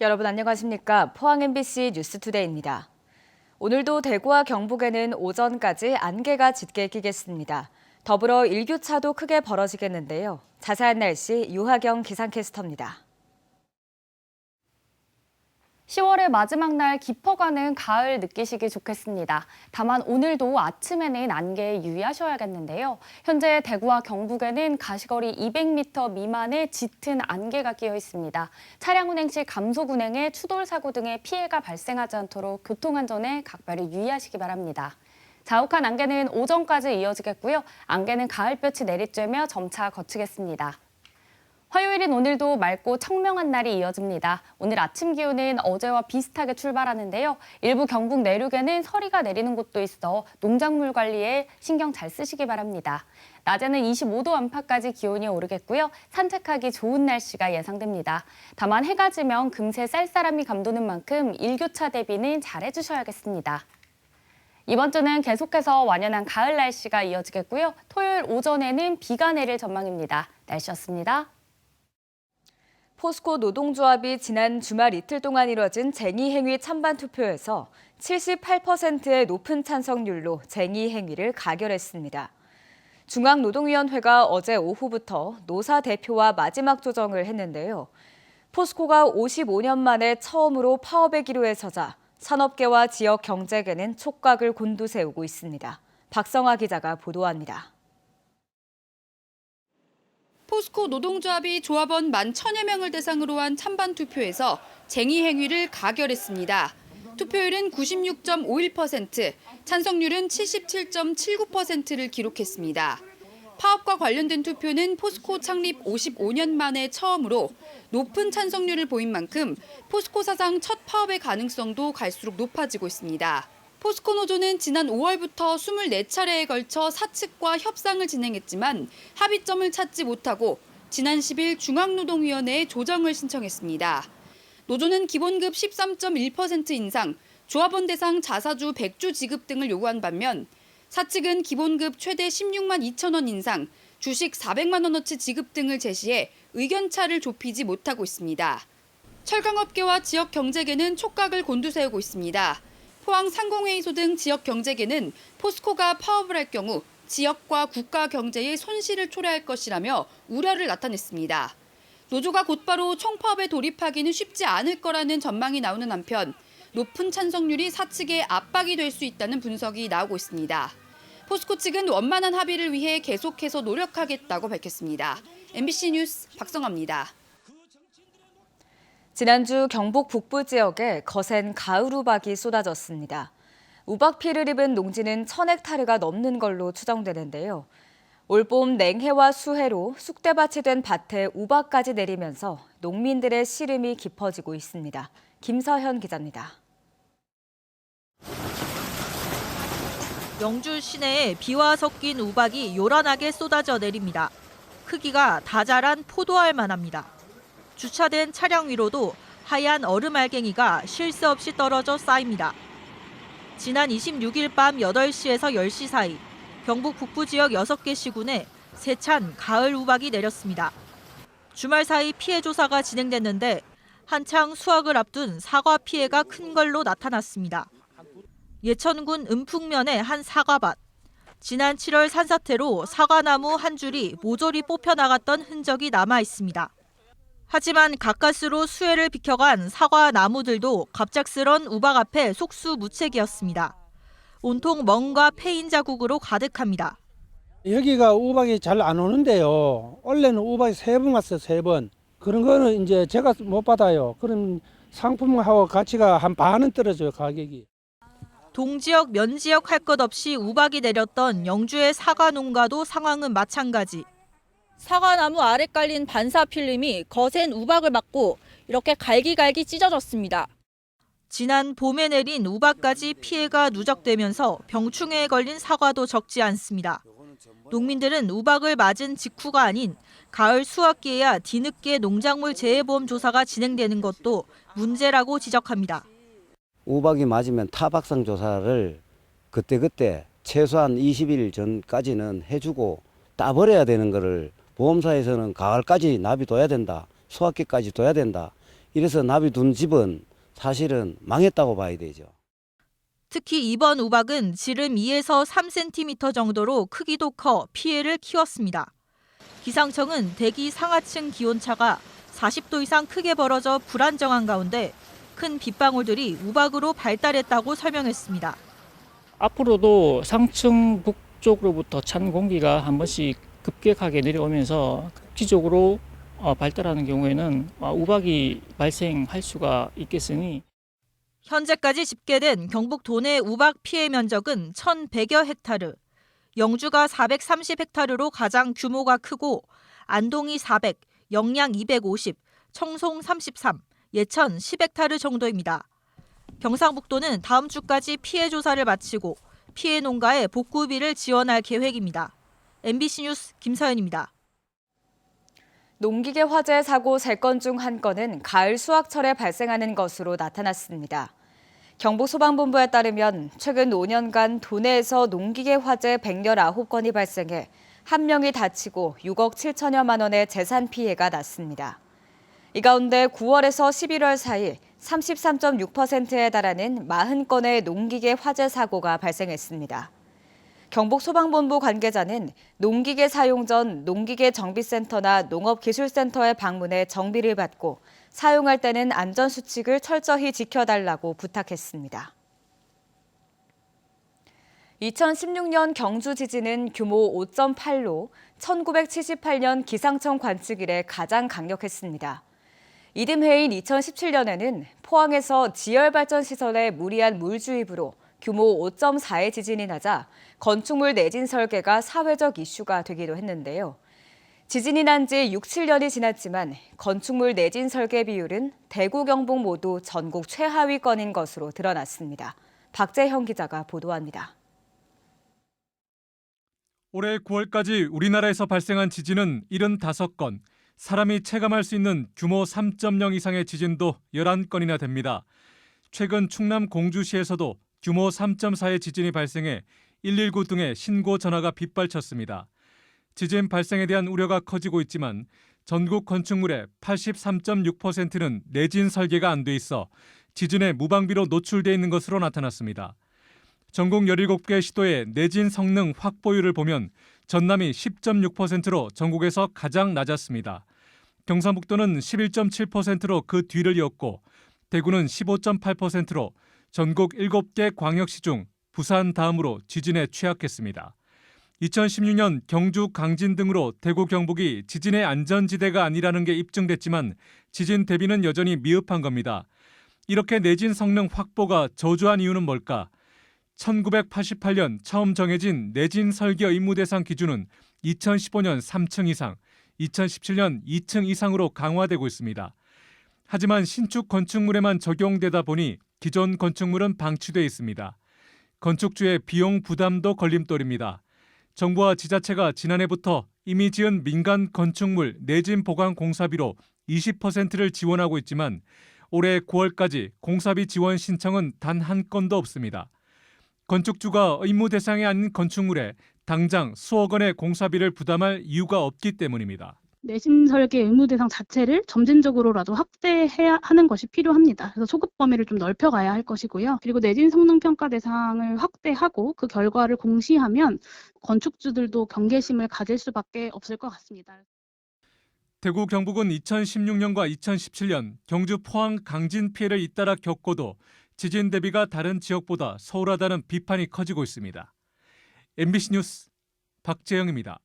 여러분 안녕하십니까? 포항 MBC 뉴스투데이입니다. 오늘도 대구와 경북에는 오전까지 안개가 짙게 끼겠습니다. 더불어 일교차도 크게 벌어지겠는데요. 자세한 날씨 유하경 기상캐스터입니다. 10월의 마지막 날 깊어가는 가을 느끼시기 좋겠습니다. 다만 오늘도 아침에는 안개에 유의하셔야겠는데요. 현재 대구와 경북에는 가시거리 200m 미만의 짙은 안개가 끼어 있습니다. 차량 운행 시 감속 운행에 추돌 사고 등의 피해가 발생하지 않도록 교통안전에 각별히 유의하시기 바랍니다. 자욱한 안개는 오전까지 이어지겠고요. 안개는 가을볕이 내리쬐며 점차 걷히겠습니다. 화요일인 오늘도 맑고 청명한 날이 이어집니다. 오늘 아침 기온은 어제와 비슷하게 출발하는데요. 일부 경북 내륙에는 서리가 내리는 곳도 있어 농작물 관리에 신경 잘 쓰시기 바랍니다. 낮에는 25도 안팎까지 기온이 오르겠고요. 산책하기 좋은 날씨가 예상됩니다. 다만 해가 지면 금세 쌀쌀함이 감도는 만큼 일교차 대비는 잘 해주셔야겠습니다. 이번 주는 계속해서 완연한 가을 날씨가 이어지겠고요. 토요일 오전에는 비가 내릴 전망입니다. 날씨였습니다. 포스코 노동조합이 지난 주말 이틀 동안 이뤄진 쟁의행위 찬반 투표에서 78%의 높은 찬성률로 쟁의행위를 가결했습니다. 중앙노동위원회가 어제 오후부터 노사 대표와 마지막 조정을 했는데요. 포스코가 55년 만에 처음으로 파업의 기로에 서자 산업계와 지역 경제계는 촉각을 곤두세우고 있습니다. 박성아 기자가 보도합니다. 포스코 노동조합이 조합원 11,000여 명을 대상으로 한 찬반 투표에서 쟁의 행위를 가결했습니다. 투표율은 96.51%, 찬성률은 77.79%를 기록했습니다. 파업과 관련된 투표는 포스코 창립 55년 만에 처음으로 높은 찬성률을 보인 만큼 포스코 사상 첫 파업의 가능성도 갈수록 높아지고 있습니다. 포스코 노조는 지난 5월부터 24차례에 걸쳐 사측과 협상을 진행했지만 합의점을 찾지 못하고 지난 10일 중앙노동위원회에 조정을 신청했습니다. 노조는 기본급 13.1% 인상, 조합원 대상 자사주 100주 지급 등을 요구한 반면 사측은 기본급 최대 16만 2천 원 인상, 주식 400만 원어치 지급 등을 제시해 의견차를 좁히지 못하고 있습니다. 철강업계와 지역 경제계는 촉각을 곤두세우고 있습니다. 포항 상공회의소 등 지역 경제계는 포스코가 파업을 할 경우 지역과 국가 경제에 손실을 초래할 것이라며 우려를 나타냈습니다. 노조가 곧바로 총파업에 돌입하기는 쉽지 않을 거라는 전망이 나오는 한편 높은 찬성률이 사측의 압박이 될 수 있다는 분석이 나오고 있습니다. 포스코 측은 원만한 합의를 위해 계속해서 노력하겠다고 밝혔습니다. MBC 뉴스 박성아입니다. 지난주 경북 북부 지역에 거센 가을 우박이 쏟아졌습니다. 우박 피해를 입은 농지는 1,000헥타르가 넘는 걸로 추정되는데요. 올봄 냉해와 수해로 쑥대밭이 된 밭에 우박까지 내리면서 농민들의 시름이 깊어지고 있습니다. 김서현 기자입니다. 영주 시내에 비와 섞인 우박이 요란하게 쏟아져 내립니다. 크기가 다 자란 포도알 만합니다. 주차된 차량 위로도 하얀 얼음 알갱이가 쉴 새 없이 떨어져 쌓입니다. 지난 26일 밤 8시에서 10시 사이 경북 북부 지역 6개 시군에 세찬 가을 우박이 내렸습니다. 주말 사이 피해 조사가 진행됐는데 한창 수확을 앞둔 사과 피해가 큰 걸로 나타났습니다. 예천군 은풍면의 한 사과밭. 지난 7월 산사태로 사과나무 한 줄이 모조리 뽑혀나갔던 흔적이 남아 있습니다. 하지만 가까스로 수해를 비켜간 사과 나무들도 갑작스런 우박 앞에 속수무책이었습니다. 온통 멍과 패인 자국으로 가득합니다. 여기가 우박이 잘 안 오는데요. 원래는 우박이 3번 왔어요, 3번. 그런 거는 이제 제가 못 받아요. 그런 상품하고 가치가 한 반은 떨어져요, 가격이. 동지역, 면지역 할 것 없이 우박이 내렸던 영주의 사과 농가도 상황은 마찬가지. 사과나무 아래 깔린 반사 필름이 거센 우박을 맞고 이렇게 갈기갈기 찢어졌습니다. 지난 봄에 내린 우박까지 피해가 누적되면서 병충해에 걸린 사과도 적지 않습니다. 농민들은 우박을 맞은 직후가 아닌 가을 수확기에야 뒤늦게 농작물 재해보험 조사가 진행되는 것도 문제라고 지적합니다. 우박이 맞으면 타박상 조사를 그때그때 최소한 20일 전까지는 해주고 따버려야 되는 거를 보험사에서는 가을까지 납입둬야 된다, 수확기까지 둬야 된다, 이래서 나비 둔 집은 사실은 망했다고 봐야 되죠. 특히 이번 우박은 지름 2에서 3cm 정도로 크기도 커 피해를 키웠습니다. 기상청은 대기 상하층 기온차가 40도 이상 크게 벌어져 불안정한 가운데 큰 빗방울들이 우박으로 발달했다고 설명했습니다. 앞으로도 상층 북쪽으로부터 찬 공기가 한 번씩 급격하게 내려오면서 급기적으로 발달하는 경우에는 우박이 발생할 수가 있겠으니 현재까지 집계된 경북 도내 우박 피해 면적은 1,100여 헥타르, 영주가 430헥타르로 가장 규모가 크고 안동이 400, 영양 250, 청송 33, 예천 10헥타르 정도입니다. 경상북도는 다음 주까지 피해 조사를 마치고 피해 농가에 복구비를 지원할 계획입니다. MBC 뉴스 김서연입니다. 농기계 화재 사고 3건 중 1건은 가을 수확철에 발생하는 것으로 나타났습니다. 경북소방본부에 따르면 최근 5년간 도내에서 농기계 화재 119건이 발생해 1명이 다치고 6억 7천여만 원의 재산 피해가 났습니다. 이 가운데 9월에서 11월 사이 33.6%에 달하는 40건의 농기계 화재 사고가 발생했습니다. 경북소방본부 관계자는 농기계 사용 전 농기계 정비센터나 농업기술센터에 방문해 정비를 받고 사용할 때는 안전수칙을 철저히 지켜달라고 부탁했습니다. 2016년 경주 지진은 규모 5.8로 1978년 기상청 관측 이래 가장 강력했습니다. 이듬해인 2017년에는 포항에서 지열발전시설의 무리한 물주입으로 규모 5.4의 지진이 나자 건축물 내진 설계가 사회적 이슈가 되기도 했는데요. 지진이 난 지 6, 7년이 지났지만 건축물 내진 설계 비율은 대구, 경북 모두 전국 최하위권인 것으로 드러났습니다. 박재형 기자가 보도합니다. 올해 9월까지 우리나라에서 발생한 지진은 75건, 사람이 체감할 수 있는 규모 3.0 이상의 지진도 11건이나 됩니다. 최근 충남 공주시에서도 규모 3.4의 지진이 발생해 119 등의 신고 전화가 빗발쳤습니다. 지진 발생에 대한 우려가 커지고 있지만 전국 건축물의 83.6%는 내진 설계가 안 돼 있어 지진에 무방비로 노출돼 있는 것으로 나타났습니다. 전국 17개 시도의 내진 성능 확보율을 보면 전남이 10.6%로 전국에서 가장 낮았습니다. 경상북도는 11.7%로 그 뒤를 이었고 대구는 15.8%로 전국 7개 광역시 중 부산 다음으로 지진에 취약했습니다. 2016년 경주, 강진 등으로 대구, 경북이 지진의 안전지대가 아니라는 게 입증됐지만 지진 대비는 여전히 미흡한 겁니다. 이렇게 내진 성능 확보가 저조한 이유는 뭘까? 1988년 처음 정해진 내진 설계 의무 대상 기준은 2015년 3층 이상, 2017년 2층 이상으로 강화되고 있습니다. 하지만 신축 건축물에만 적용되다 보니 기존 건축물은 방치돼 있습니다. 건축주의 비용 부담도 걸림돌입니다. 정부와 지자체가 지난해부터 이미 지은 민간 건축물 내진 보강 공사비로 20%를 지원하고 있지만 올해 9월까지 공사비 지원 신청은 단 한 건도 없습니다. 건축주가 의무 대상이 아닌 건축물에 당장 수억 원의 공사비를 부담할 이유가 없기 때문입니다. 내진 설계 의무 대상 자체를 점진적으로라도 확대해야 하는 것이 필요합니다. 그래서 소급 범위를 좀 넓혀가야 할 것이고요. 그리고 내진 성능 평가 대상을 확대하고 그 결과를 공시하면 건축주들도 경계심을 가질 수밖에 없을 것 같습니다. 대구, 경북은 2016년과 2017년 경주, 포항, 강진 피해를 잇따라 겪고도 지진 대비가 다른 지역보다 소홀하다는 비판이 커지고 있습니다. MBC 뉴스 박재영입니다.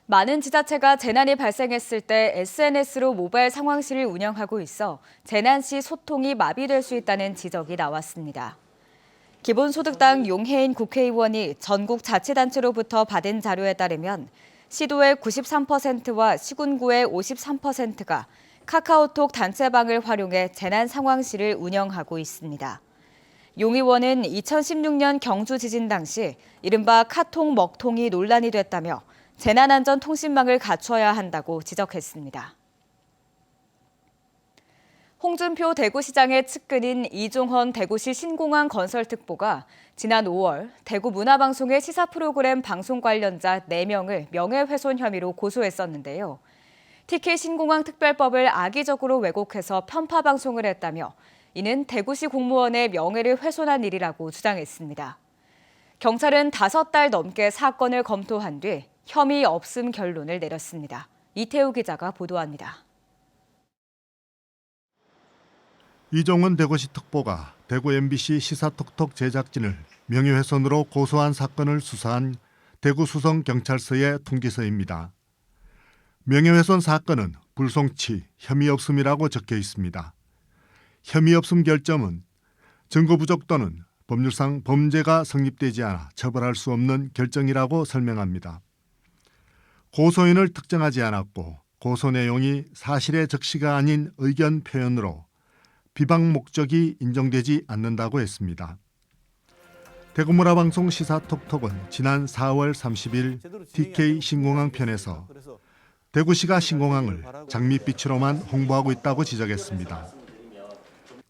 많은 지자체가 재난이 발생했을 때 SNS로 모바일 상황실을 운영하고 있어 재난 시 소통이 마비될 수 있다는 지적이 나왔습니다. 기본소득당 용해인 국회의원이 전국 자치단체로부터 받은 자료에 따르면 시도의 93%와 시군구의 53%가 카카오톡 단체방을 활용해 재난 상황실을 운영하고 있습니다. 용 의원은 2016년 경주 지진 당시 이른바 카톡 먹통이 논란이 됐다며 재난안전 통신망을 갖춰야 한다고 지적했습니다. 홍준표 대구시장의 측근인 이종헌 대구시 신공항 건설특보가 지난 5월 대구 문화방송의 시사 프로그램 방송 관련자 4명을 명예훼손 혐의로 고소했었는데요. TK 신공항 특별법을 악의적으로 왜곡해서 편파 방송을 했다며 이는 대구시 공무원의 명예를 훼손한 일이라고 주장했습니다. 경찰은 5달 넘게 사건을 검토한 뒤 혐의 없음 결론을 내렸습니다. 이태우 기자가 보도합니다. 이종원 대구시 특보가 대구 MBC 시사톡톡 제작진을 명예훼손으로 고소한 사건을 수사한 대구 수성경찰서의 통지서입니다. 명예훼손 사건은 불송치, 혐의 없음이라고 적혀 있습니다. 혐의 없음 결점은 증거 부족 또는 법률상 범죄가 성립되지 않아 처벌할 수 없는 결정이라고 설명합니다. 고소인을 특정하지 않았고 고소 내용이 사실의 적시가 아닌 의견 표현으로 비방 목적이 인정되지 않는다고 했습니다. 대구문화방송 시사톡톡은 지난 4월 30일 TK 신공항 편에서 대구시가 신공항을 장밋빛으로만 홍보하고 있다고 지적했습니다.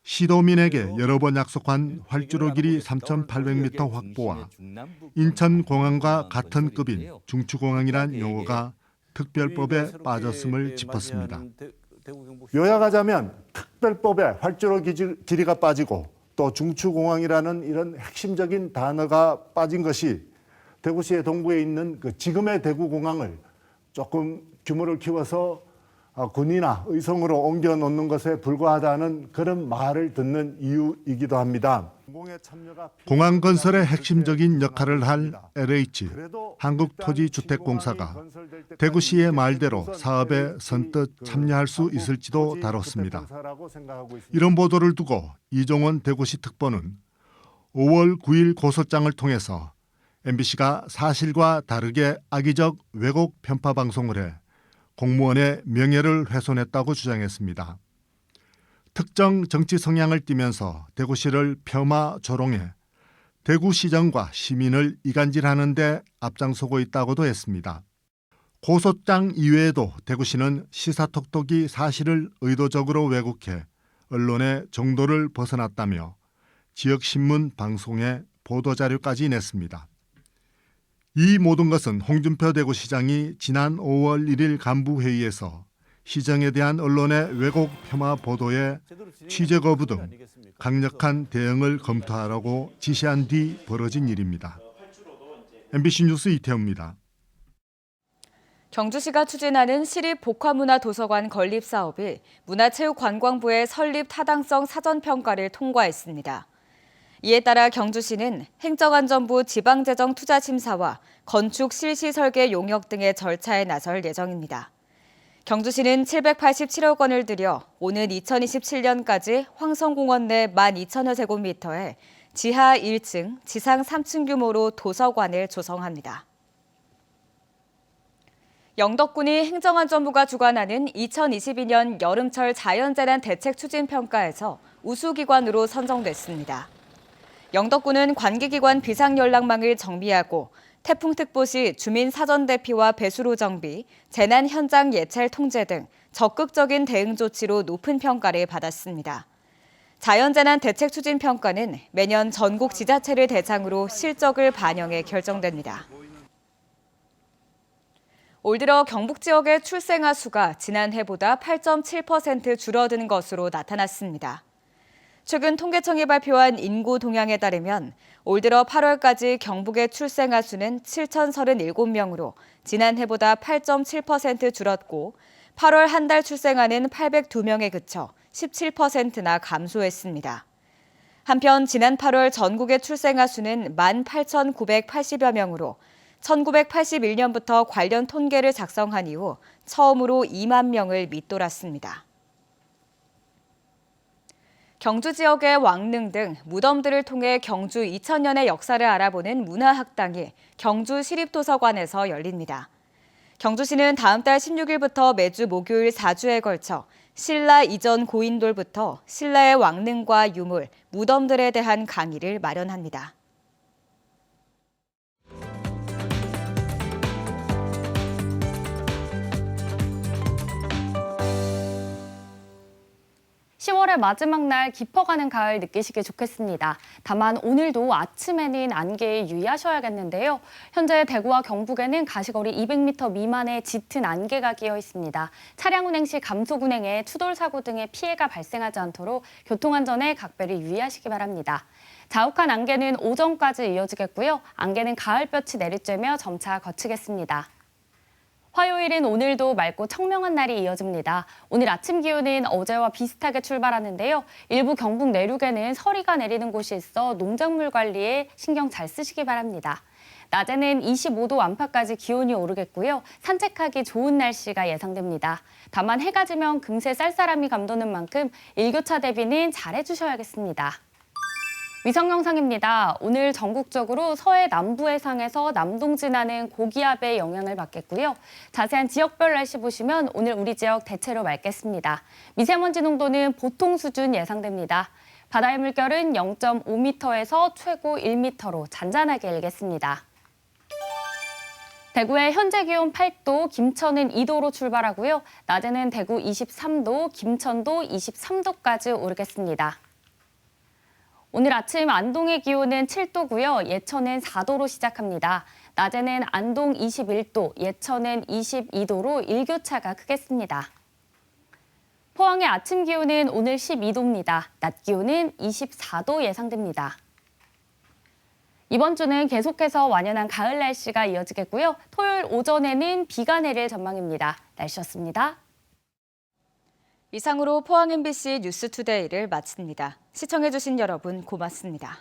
시도민에게 여러 번 약속한 활주로 길이 3,800m 확보와 인천공항과 같은 급인 중추공항이란 용어가 특별법에 빠졌음을 짚었습니다. 요약하자면 특별법에 활주로 길이가 빠지고 또 중추공항이라는 이런 핵심적인 단어가 빠진 것이 대구시의 동부에 있는 그 지금의 대구공항을 조금 규모를 키워서 군이나 의성으로 옮겨 놓는 것에 불과하다는 그런 말을 듣는 이유이기도 합니다. 공항 건설의 핵심적인 역할을 할 LH, 한국토지주택공사가 대구시의 말대로 사업에 선뜻 참여할 수 있을지도 다뤘습니다. 이런 보도를 두고 이종원 대구시 특보는 5월 9일 고소장을 통해서 MBC가 사실과 다르게 악의적 왜곡 편파 방송을 해 공무원의 명예를 훼손했다고 주장했습니다. 특정 정치 성향을 띠면서 대구시를 폄하 조롱해 대구시정과 시민을 이간질하는 데 앞장서고 있다고도 했습니다. 고소장 이외에도 대구시는 시사톡톡이 사실을 의도적으로 왜곡해 언론의 정도를 벗어났다며 지역신문 방송에 보도자료까지 냈습니다. 이 모든 것은 홍준표 대구시장이 지난 5월 1일 간부회의에서 시정에 대한 언론의 왜곡 폄하 보도에 취재 거부 등 강력한 대응을 검토하라고 지시한 뒤 벌어진 일입니다. MBC 뉴스 이태우입니다. 경주시가 추진하는 시립복화문화도서관 건립 사업이 문화체육관광부의 설립 타당성 사전평가를 통과했습니다. 이에 따라 경주시는 행정안전부 지방재정투자심사와 건축 실시 설계 용역 등의 절차에 나설 예정입니다. 경주시는 787억 원을 들여 오는 2027년까지 황성공원 내 12,000여 제곱미터에 지하 1층, 지상 3층 규모로 도서관을 조성합니다. 영덕군이 행정안전부가 주관하는 2022년 여름철 자연재난 대책 추진평가에서 우수기관으로 선정됐습니다. 영덕군은 관계기관 비상연락망을 정비하고 태풍특보 시 주민 사전 대피와 배수로 정비, 재난 현장 예찰 통제 등 적극적인 대응 조치로 높은 평가를 받았습니다. 자연재난 대책 추진 평가는 매년 전국 지자체를 대상으로 실적을 반영해 결정됩니다. 올 들어 경북 지역의 출생아 수가 지난해보다 8.7% 줄어든 것으로 나타났습니다. 최근 통계청이 발표한 인구 동향에 따르면 올 들어 8월까지 경북의 출생아 수는 7,037명으로 지난해보다 8.7% 줄었고 8월 한 달 출생아는 802명에 그쳐 17%나 감소했습니다. 한편 지난 8월 전국의 출생아 수는 18,980여 명으로 1981년부터 관련 통계를 작성한 이후 처음으로 2만 명을 밑돌았습니다. 경주 지역의 왕릉 등 무덤들을 통해 경주 2000년의 역사를 알아보는 문화학당이 경주 시립도서관에서 열립니다. 경주시는 다음 달 16일부터 매주 목요일 4주에 걸쳐 신라 이전 고인돌부터 신라의 왕릉과 유물, 무덤들에 대한 강의를 마련합니다. (10월에) 6월의 마지막 날 깊어가는 가을 느끼시기 좋겠습니다. 다만 오늘도 아침에는 안개에 유의하셔야겠는데요. 현재 대구와 경북에는 가시거리 200m 미만의 짙은 안개가 끼어 있습니다. 차량 운행 시 감속 운행에 추돌 사고 등의 피해가 발생하지 않도록 교통안전에 각별히 유의하시기 바랍니다. 자욱한 안개는 오전까지 이어지겠고요. 안개는 가을볕이 내리쬐며 점차 거치겠습니다. 화요일은 오늘도 맑고 청명한 날이 이어집니다. 오늘 아침 기온은 어제와 비슷하게 출발하는데요. 일부 경북 내륙에는 서리가 내리는 곳이 있어 농작물 관리에 신경 잘 쓰시기 바랍니다. 낮에는 25도 안팎까지 기온이 오르겠고요. 산책하기 좋은 날씨가 예상됩니다. 다만 해가 지면 금세 쌀쌀함이 감도는 만큼 일교차 대비는 잘 해주셔야겠습니다. 위성 영상입니다. 오늘 전국적으로 서해 남부 해상에서 남동 지나는 고기압의 영향을 받겠고요. 자세한 지역별 날씨 보시면 오늘 우리 지역 대체로 맑겠습니다. 미세먼지 농도는 보통 수준 예상됩니다. 바다의 물결은 0.5m에서 최고 1m로 잔잔하게 일겠습니다. 대구의 현재 기온 8도, 김천은 2도로 출발하고요. 낮에는 대구 23도, 김천도 23도까지 오르겠습니다. 오늘 아침 안동의 기온은 7도고요. 예천은 4도로 시작합니다. 낮에는 안동 21도, 예천은 22도로 일교차가 크겠습니다. 포항의 아침 기온은 오늘 12도입니다. 낮 기온은 24도 예상됩니다. 이번 주는 계속해서 완연한 가을 날씨가 이어지겠고요. 토요일 오전에는 비가 내릴 전망입니다. 날씨였습니다. 이상으로 포항 MBC 뉴스투데이를 마칩니다. 시청해주신 여러분 고맙습니다.